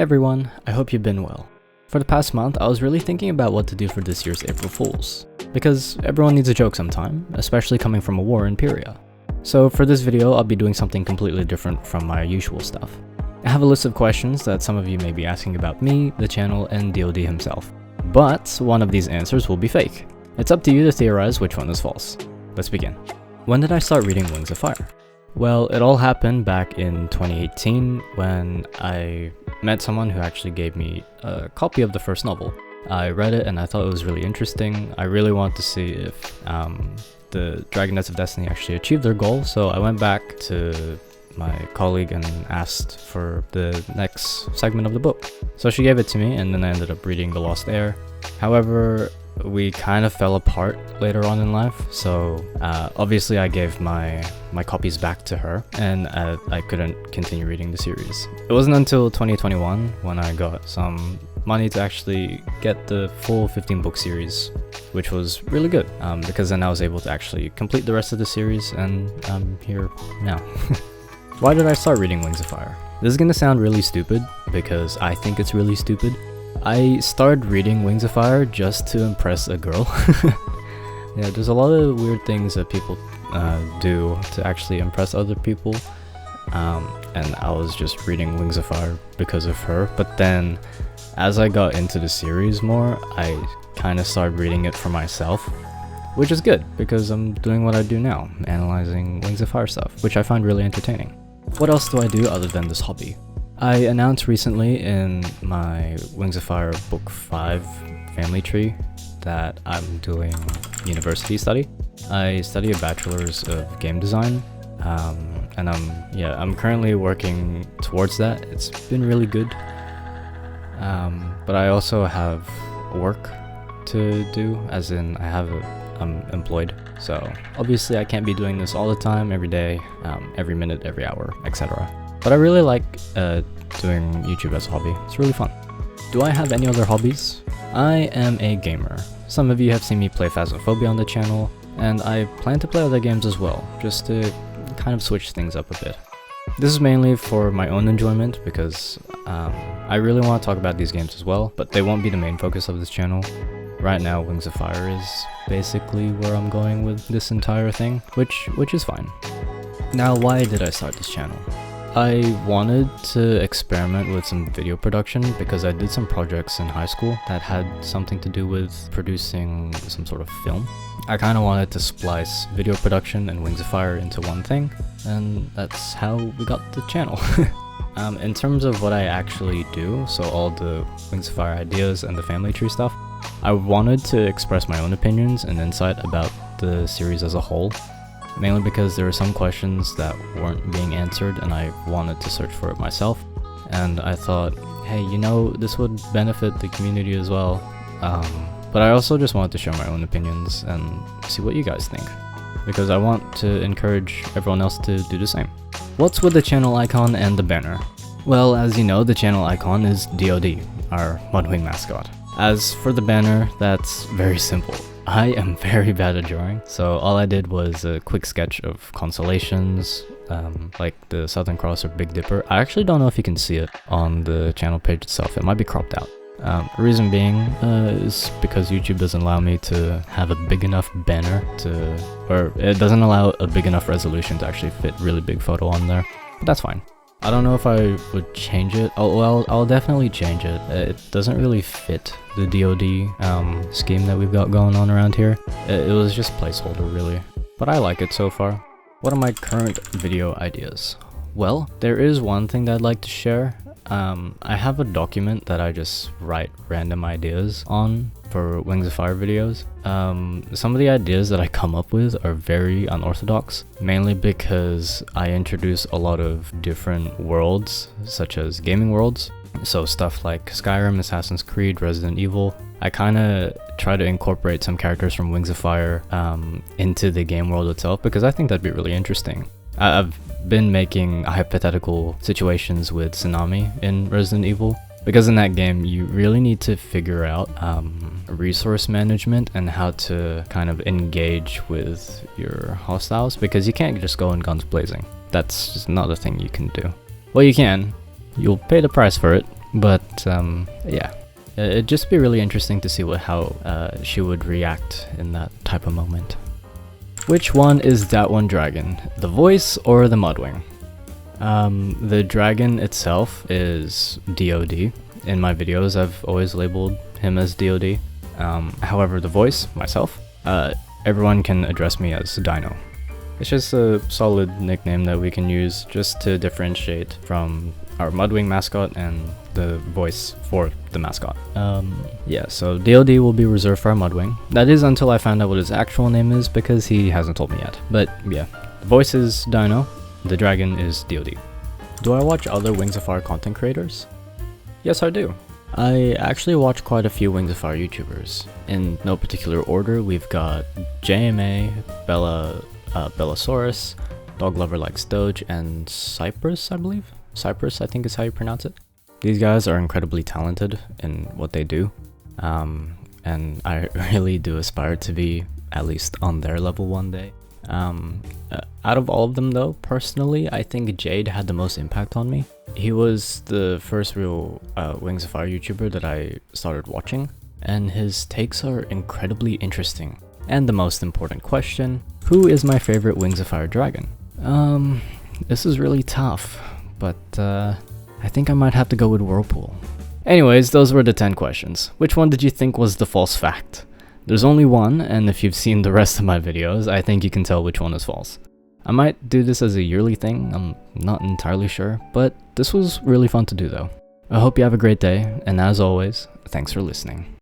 Hey everyone, I hope you've been well. For the past month, I was really thinking about what to do for this year's April Fools, because everyone needs a joke sometime, especially coming from a war in Pyria. So for this video, I'll be doing something completely different from my usual stuff. I have a list of questions that some of you may be asking about me, the channel, and DoD himself. But one of these answers will be fake. It's up to you to theorize which one is false. Let's begin. When did I start reading Wings of Fire? Well, it all happened back in 2018 when I met someone who actually gave me a copy of the first novel. I read it and I thought it was really interesting. I really wanted to see if the Dragonets of Destiny actually achieved their goal, so I went back to my colleague and asked for the next segment of the book. So she gave it to me, and then I ended up reading The Lost Heir. However, we kind of fell apart later on in life, so obviously I gave my copies back to her, and I couldn't continue reading the series. It wasn't until 2021 when I got some money to actually get the full 15-book series, which was really good, because then I was able to actually complete the rest of the series, and I'm here now. Why did I start reading Wings of Fire? This is gonna sound really stupid, because I think it's really stupid. I started reading Wings of Fire just to impress a girl. Yeah, there's a lot of weird things that people do to actually impress other people. And I was just reading Wings of Fire because of her. But then, as I got into the series more, I kind of started reading it for myself. Which is good, because I'm doing what I do now, analyzing Wings of Fire stuff, which I find really entertaining. What else do I do other than this hobby? I announced recently in my Wings of Fire Book 5 family tree that I'm doing university study. I study a bachelor's of game design, and I'm currently working towards that. It's been really good, but I also have work to do, as in I'm employed, so obviously I can't be doing this all the time, every day, every minute, every hour, etc. But I really like doing YouTube as a hobby. It's really fun. Do I have any other hobbies? I am a gamer. Some of you have seen me play Phasmophobia on the channel, and I plan to play other games as well, just to kind of switch things up a bit. This is mainly for my own enjoyment, because I really want to talk about these games as well, but they won't be the main focus of this channel. Right now, Wings of Fire is basically where I'm going with this entire thing, which is fine. Now, why did I start this channel? I wanted to experiment with some video production because I did some projects in high school that had something to do with producing some sort of film. I kind of wanted to splice video production and Wings of Fire into one thing, and that's how we got the channel. In terms of what I actually do, so all the Wings of Fire ideas and the family tree stuff, I wanted to express my own opinions and insight about the series as a whole. Mainly because there were some questions that weren't being answered and I wanted to search for it myself. And I thought, hey, this would benefit the community as well. But I also just wanted to share my own opinions and see what you guys think, because I want to encourage everyone else to do the same. What's with the channel icon and the banner? Well, as you know, the channel icon is DoD, our Mudwing mascot. As for the banner, that's very simple. I am very bad at drawing, so all I did was a quick sketch of constellations, like the Southern Cross or Big Dipper. I actually don't know if you can see it on the channel page itself. It might be cropped out. The reason being is because YouTube doesn't allow me to have a big enough banner or it doesn't allow a big enough resolution to actually fit really big photo on there, but that's fine. I don't know if I would change it. Oh, well, I'll definitely change it. It doesn't really fit the DoD scheme that we've got going on around here. It was just placeholder, really. But I like it so far. What are my current video ideas? Well, there is one thing that I'd like to share. I have a document that I just write random ideas on for Wings of Fire videos. Some of the ideas that I come up with are very unorthodox, mainly because I introduce a lot of different worlds, such as gaming worlds. So stuff like Skyrim, Assassin's Creed, Resident Evil. I kind of try to incorporate some characters from Wings of Fire into the game world itself, because I think that'd be really interesting. I've been making hypothetical situations with Tsunami in Resident Evil, because in that game you really need to figure out resource management and how to kind of engage with your hostiles, because you can't just go in guns blazing. That's just not a thing you can do. Well, you can. You'll pay the price for it, But yeah, it'd just be really interesting to see how she would react in that type of moment. Which one is that one dragon? The voice or the Mudwing? The dragon itself is DOD. In my videos, I've always labeled him as DOD. However, the voice, myself, everyone can address me as Dino. It's just a solid nickname that we can use just to differentiate from our Mudwing mascot and the voice for the mascot. Yeah, so DOD will be reserved for our Mudwing. That is until I find out what his actual name is, because he hasn't told me yet. But yeah, the voice is Dino, the dragon is DOD. Do I watch other Wings of Fire content creators? Yes, I do. I actually watch quite a few Wings of Fire YouTubers. In no particular order, we've got JMA, Bellasaurus, Dog Lover Likes Doge, and Cypress, I believe? Cypress, I think is how you pronounce it. These guys are incredibly talented in what they do, and I really do aspire to be at least on their level one day. Out of all of them though, personally, I think Jade had the most impact on me. He was the first real Wings of Fire YouTuber that I started watching, and his takes are incredibly interesting. And the most important question, who is my favorite Wings of Fire dragon? This is really tough, but I think I might have to go with Whirlpool. Anyways, those were the 10 questions. Which one did you think was the false fact? There's only one, and if you've seen the rest of my videos, I think you can tell which one is false. I might do this as a yearly thing, I'm not entirely sure, but this was really fun to do though. I hope you have a great day, and as always, thanks for listening.